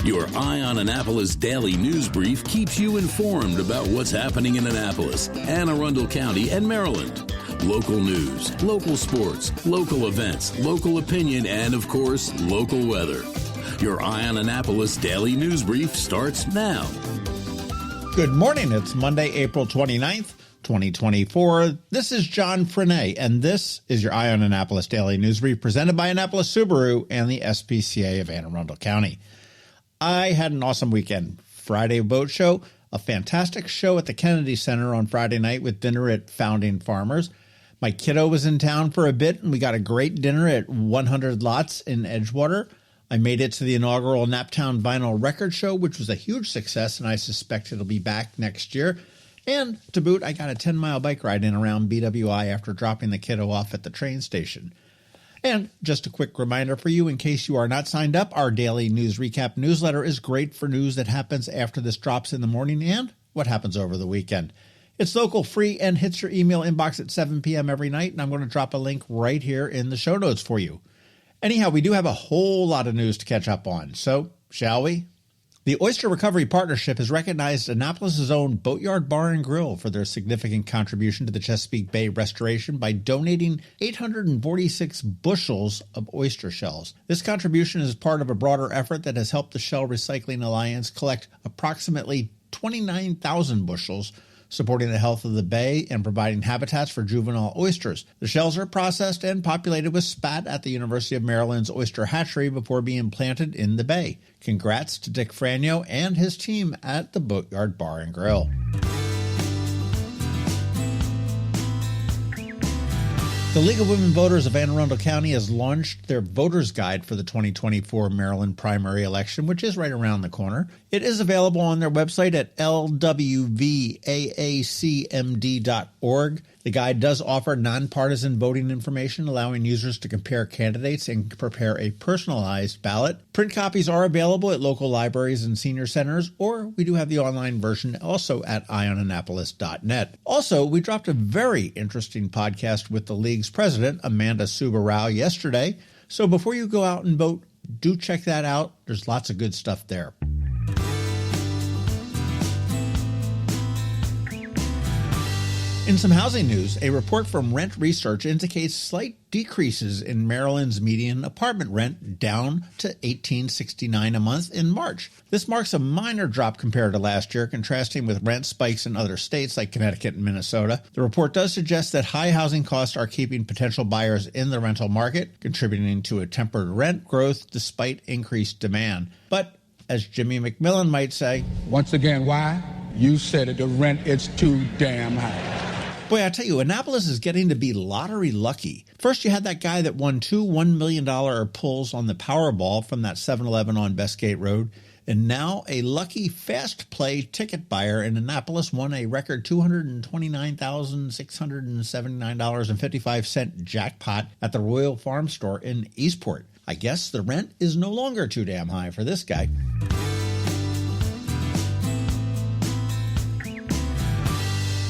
Your Eye on Annapolis daily news brief keeps you informed about what's happening in Annapolis, Anne Arundel County, and Maryland. Local news, local sports, local events, local opinion, and, of course, local weather. Your Eye on Annapolis daily news brief starts now. Good morning. It's Monday, April 29th, 2024. This is John Frenaye, and this is your Eye on Annapolis daily news brief presented by Annapolis Subaru and the SPCA of Anne Arundel County. I had an awesome weekend. Friday boat show, a fantastic show at the Kennedy Center on Friday night with dinner at Founding Farmers. My kiddo was in town for a bit, and we got a great dinner at 100 Lots in Edgewater. I made it to the inaugural Naptown Vinyl Record Show, which was a huge success, and I suspect it'll be back next year. And to boot, I got a 10-mile bike ride in around BWI after dropping the kiddo off at the train station. And just a quick reminder for you, in case you are not signed up, our daily news recap newsletter is great for news that happens after this drops in the morning and what happens over the weekend. It's local, free, and hits your email inbox at 7 p.m. every night, and I'm going to drop a link right here in the show notes for you. Anyhow, we do have a whole lot of news to catch up on, so shall we? The Oyster Recovery Partnership has recognized Annapolis' own Boatyard Bar and Grill for their significant contribution to the Chesapeake Bay restoration by donating 846 bushels of oyster shells. This contribution is part of a broader effort that has helped the Shell Recycling Alliance collect approximately 29,000 bushels, supporting the health of the bay and providing habitats for juvenile oysters. The shells are processed and populated with spat at the University of Maryland's oyster hatchery before being planted in the bay. Congrats to Dick Franyo and his team at the Boatyard Bar and Grill. The League of Women Voters of Anne Arundel County has launched their Voters Guide for the 2024 Maryland primary election, which is right around the corner. It is available on their website at lwvaacmd.org. The guide does offer nonpartisan voting information, allowing users to compare candidates and prepare a personalized ballot. Print copies are available at local libraries and senior centers, or we do have the online version also at eyeonannapolis.net. Also, we dropped a very interesting podcast with the League's president, Amanda Subarao, yesterday. So before you go out and vote, do check that out. There's lots of good stuff there. In some housing news, a report from Rent Research indicates slight decreases in Maryland's median apartment rent, down to $1,869 a month in March. This marks a minor drop compared to last year, contrasting with rent spikes in other states like Connecticut and Minnesota. The report does suggest that high housing costs are keeping potential buyers in the rental market, contributing to a tempered rent growth despite increased demand. But as Jimmy McMillan might say, once again, why? You said it, the rent is too damn high. Boy, I tell you, Annapolis is getting to be lottery lucky. First, you had that guy that won two $1 million pulls on the Powerball from that 7-Eleven on Bestgate Road. And now a lucky fast play ticket buyer in Annapolis won a record $229,679.55 jackpot at the Royal Farm Store in Eastport. I guess the rent is no longer too damn high for this guy.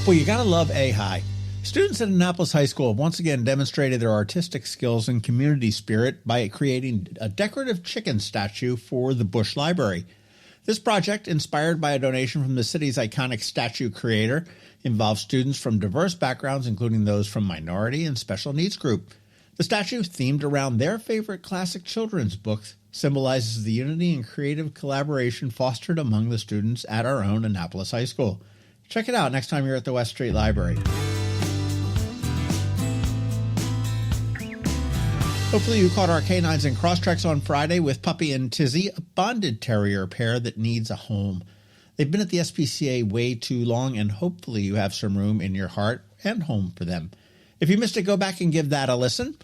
Well, you gotta love A-High. Students at Annapolis High School have once again demonstrated their artistic skills and community spirit by creating a decorative chicken statue for the Bush Library. This project, inspired by a donation from the city's iconic statue creator, involves students from diverse backgrounds, including those from minority and special needs group. The statue, themed around their favorite classic children's books, symbolizes the unity and creative collaboration fostered among the students at our own Annapolis High School. Check it out next time you're at the West Street Library. Hopefully you caught our canines in Crosstreks on Friday with Puppy and Tizzy, a bonded terrier pair that needs a home. They've been at the SPCA way too long, and hopefully you have some room in your heart and home for them. If you missed it, go back and give that a listen.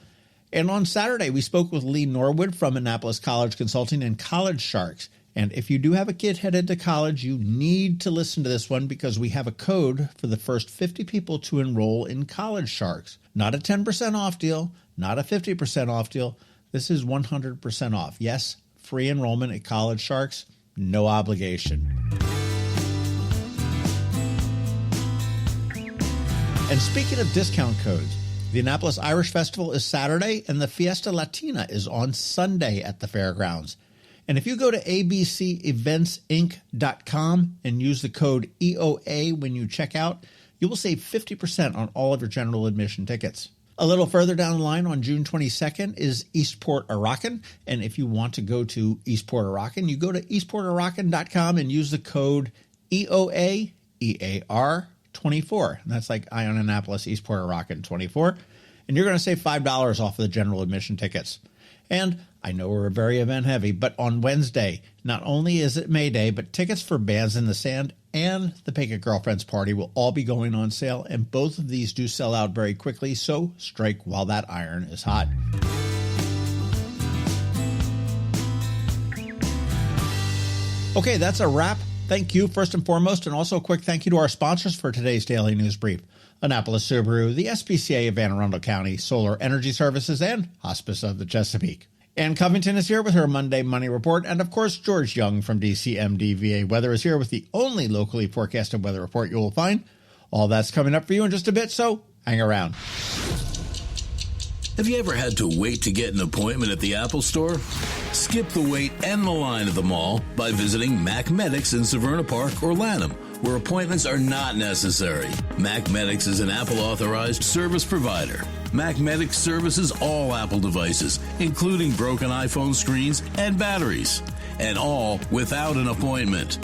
And on Saturday, we spoke with Lee Norwood from Annapolis College Consulting and College Sharks. And if you do have a kid headed to college, you need to listen to this one because we have a code for the first 50 people to enroll in College Sharks. Not a 10% off deal, not a 50% off deal. This is 100% off. Yes, free enrollment at College Sharks, no obligation. And speaking of discount codes, the Annapolis Irish Festival is Saturday and the Fiesta Latina is on Sunday at the fairgrounds. And if you go to abceventsinc.com and use the code EOA when you check out, you will save 50% on all of your general admission tickets. A little further down the line on June 22nd is Eastport Arakan. And if you want to go to Eastport Arakan, you go to eastportarakan.com and use the code EOA, EAR 24. And that's like Ion Annapolis, Eastport Arakan 24. And you're going to save $5 off of the general admission tickets. And I know we're very event heavy, but on Wednesday, not only is it May Day, but tickets for Bands in the Sand and the Picket Girlfriends Party will all be going on sale, and both of these do sell out very quickly, so strike while that iron is hot. Okay, that's a wrap. Thank you, first and foremost, and also a quick thank you to our sponsors for today's Daily News Brief. Annapolis Subaru, the SPCA of Anne Arundel County, Solar Energy Services, and Hospice of the Chesapeake. Ann Covington is here with her Monday Money Report, and of course, George Young from DCMDVA Weather is here with the only locally forecasted weather report you will find. All that's coming up for you in just a bit, so hang around. Have you ever had to wait to get an appointment at the Apple Store? Skip the wait and the line at the mall by visiting Mac Medics in Severna Park or Lanham, where appointments are not necessary. Mac Medics is an Apple-authorized service provider. Mac Medics services all Apple devices, including broken iPhone screens and batteries, and all without an appointment.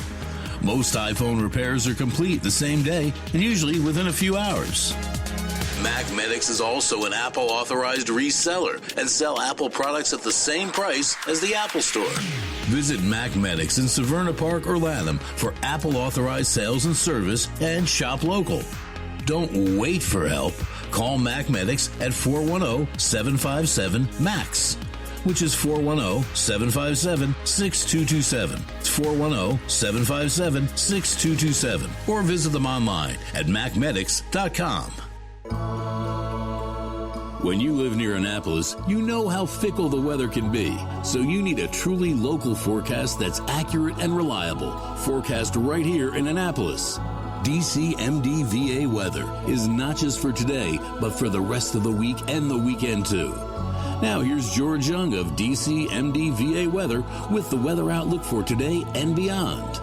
Most iPhone repairs are complete the same day and usually within a few hours. Mac Medics is also an Apple-authorized reseller and sell Apple products at the same price as the Apple Store. Visit Mac Medics in Severna Park or Lanham for Apple-authorized sales and service and shop local. Don't wait for help. Call Mac Medics at 410-757-MAX, which is 410-757-6227. It's 410-757-6227. Or visit them online at macmedics.com. When you live near Annapolis, you know how fickle the weather can be, so you need a truly local forecast that's accurate and reliable. Forecast right here in Annapolis. DCMDVA Weather is not just for today, but for the rest of the week and the weekend too. Now here's George Young of DCMDVA Weather with the weather outlook for today and beyond.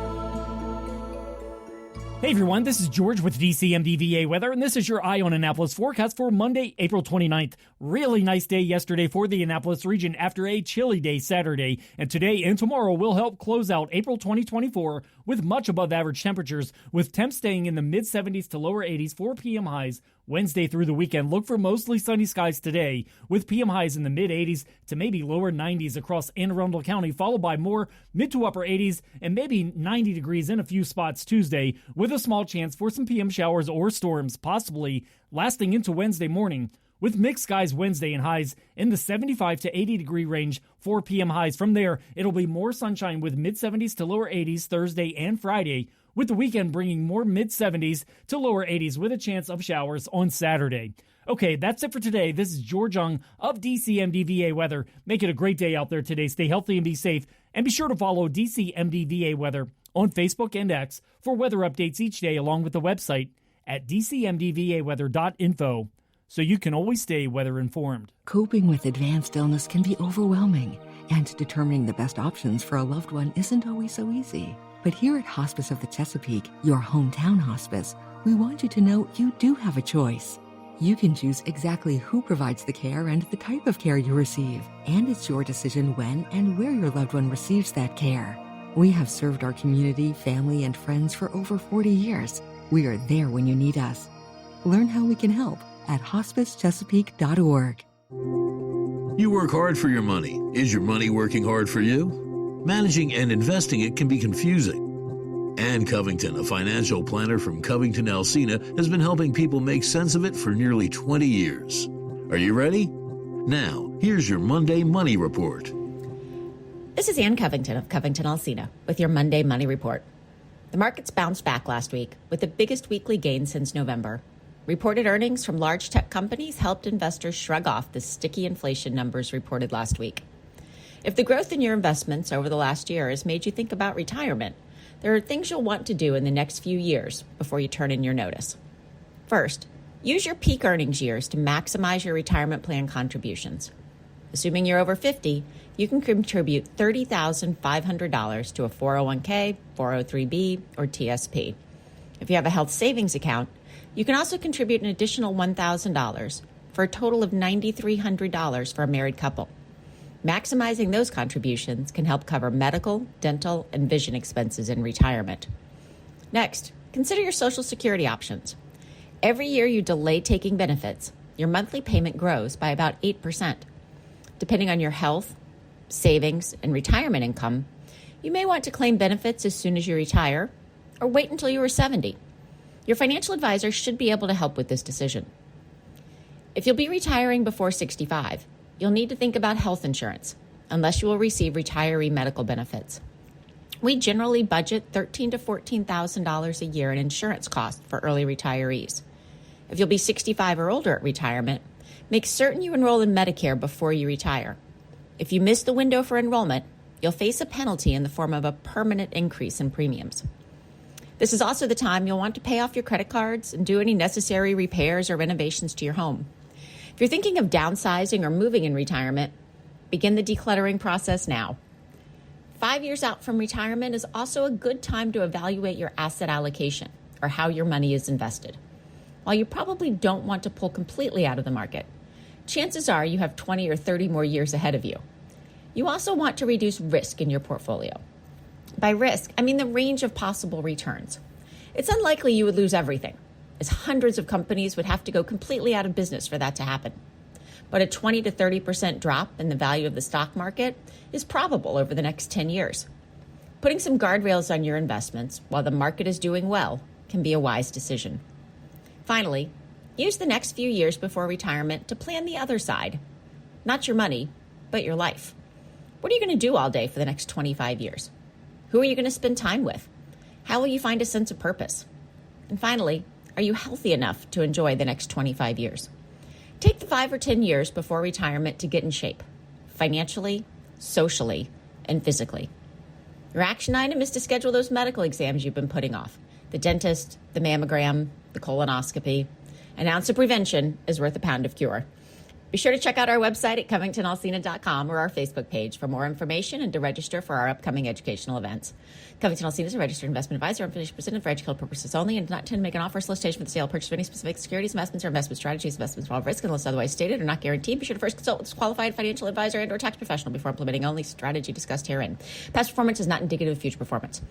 Hey everyone, this is George with DCMDVA Weather, and this is your Eye on Annapolis forecast for Monday, April 29th. Really nice day yesterday for the Annapolis region after a chilly day Saturday, and today and tomorrow will help close out April 2024 with much above average temperatures, with temps staying in the mid-70s to lower 80s for PM highs. Wednesday through the weekend, look for mostly sunny skies today, with PM highs in the mid-80s to maybe lower 90s across Anne Arundel County, followed by more mid to upper 80s and maybe 90 degrees in a few spots Tuesday, with a small chance for some PM showers or storms, possibly lasting into Wednesday morning, with mixed skies Wednesday and highs in the 75 to 80 degree range for PM highs. From there, it'll be more sunshine with mid-70s to lower 80s Thursday and Friday, with the weekend bringing more mid-70s to lower 80s with a chance of showers on Saturday. Okay, that's it for today. This is George Young of DCMDVA Weather. Make it a great day out there today. Stay healthy and be safe. And be sure to follow DCMDVA Weather on Facebook and X for weather updates each day, along with the website at dcmdvaweather.info, so you can always stay weather informed. Coping with advanced illness can be overwhelming, and determining the best options for a loved one isn't always so easy. But here at Hospice of the Chesapeake, your hometown hospice, we want you to know you do have a choice. You can choose exactly who provides the care and the type of care you receive, and it's your decision when and where your loved one receives that care. We have served our community, family, and friends for over 40 years. We are there when you need us. Learn how we can help at hospicechesapeake.org. You work hard for your money. Is your money working hard for you? Managing and investing it can be confusing. Ann Covington, a financial planner from CovingtonAlsina, has been helping people make sense of it for nearly 20 years. Are you ready? Now, here's your Monday Money Report. This is Ann Covington of CovingtonAlsina with your Monday Money Report. The markets bounced back last week with the biggest weekly gain since November. Reported earnings from large tech companies helped investors shrug off the sticky inflation numbers reported last week. If the growth in your investments over the last year has made you think about retirement, there are things you'll want to do in the next few years before you turn in your notice. First, use your peak earnings years to maximize your retirement plan contributions. Assuming you're over 50, you can contribute $30,500 to a 401k, 403b, or TSP. If you have a health savings account, you can also contribute an additional $1,000 for a total of $9,300 for a married couple. Maximizing those contributions can help cover medical, dental, and vision expenses in retirement. Next, consider your Social Security options. Every year you delay taking benefits, your monthly payment grows by about 8%. Depending on your health, savings, and retirement income, you may want to claim benefits as soon as you retire or wait until you are 70. Your financial advisor should be able to help with this decision. If you'll be retiring before 65, you'll need to think about health insurance, unless you will receive retiree medical benefits. We generally budget $13,000 to $14,000 a year in insurance costs for early retirees. If you'll be 65 or older at retirement, make certain you enroll in Medicare before you retire. If you miss the window for enrollment, you'll face a penalty in the form of a permanent increase in premiums. This is also the time you'll want to pay off your credit cards and do any necessary repairs or renovations to your home. If you're thinking of downsizing or moving in retirement, begin the decluttering process now. 5 years out from retirement is also a good time to evaluate your asset allocation, or how your money is invested. While you probably don't want to pull completely out of the market, chances are you have 20 or 30 more years ahead of you. You also want to reduce risk in your portfolio. By risk, I mean the range of possible returns. It's unlikely you would lose everything, as hundreds of companies would have to go completely out of business for that to happen. But a 20 to 30% drop in the value of the stock market is probable over the next 10 years. Putting some guardrails on your investments while the market is doing well can be a wise decision. Finally, use the next few years before retirement to plan the other side. Not your money, but your life. What are you going to do all day for the next 25 years? Who are you going to spend time with? How will you find a sense of purpose? And finally, are you healthy enough to enjoy the next 25 years? Take the 5 or 10 years before retirement to get in shape, financially, socially, and physically. Your action item is to schedule those medical exams you've been putting off. The dentist, the mammogram, the colonoscopy. An ounce of prevention is worth a pound of cure. Be sure to check out our website at CovingtonAlsina.com or our Facebook page for more information and to register for our upcoming educational events. Covington Alsina is a registered investment advisor. Information presented for educational purposes only and does not intend to make an offer, solicitation for the sale or purchase of any specific securities, investments, or investment strategies. Investments involve risk unless otherwise stated or not guaranteed. Be sure to first consult with a qualified financial advisor and or tax professional before implementing only strategy discussed herein. Past performance is not indicative of future performance.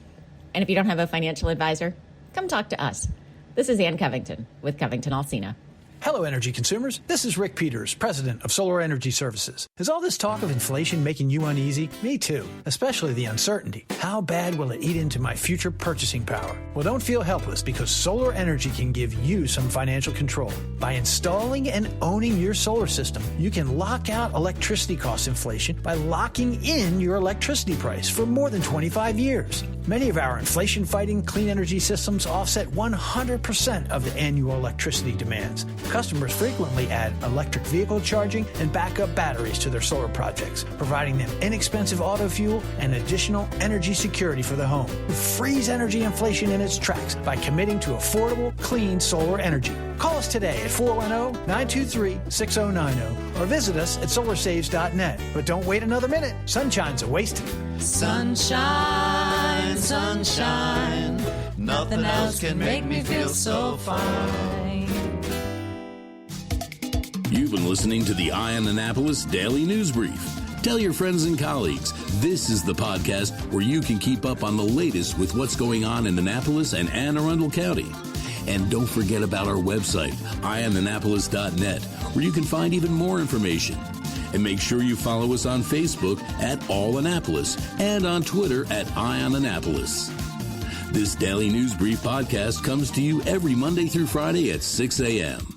And if you don't have a financial advisor, come talk to us. This is Ann Covington with Covington Alsina. Hello, energy consumers. This is Rick Peters, president of Solar Energy Services. Is all this talk of inflation making you uneasy? Me too, especially the uncertainty. How bad will it eat into my future purchasing power? Well, don't feel helpless because solar energy can give you some financial control. By installing and owning your solar system, you can lock out electricity cost inflation by locking in your electricity price for more than 25 years. Many of our inflation-fighting clean energy systems offset 100% of the annual electricity demands. Customers frequently add electric vehicle charging and backup batteries to their solar projects, providing them inexpensive auto fuel and additional energy security for the home. Freeze energy inflation in its tracks by committing to affordable, clean solar energy. Call us today at 410-923-6090 or visit us at solarsaves.net. But don't wait another minute. Sunshine's a wasted. Sunshine, sunshine, nothing else can make me feel so fine. You've been listening to the Eye on Annapolis Daily News Brief. Tell your friends and colleagues, this is the podcast where you can keep up on the latest with what's going on in Annapolis and Anne Arundel County. And don't forget about our website, eyeonannapolis.net, where you can find even more information. And make sure you follow us on Facebook at All Annapolis and on Twitter at Eye on Annapolis. This Daily News Brief podcast comes to you every Monday through Friday at 6 a.m.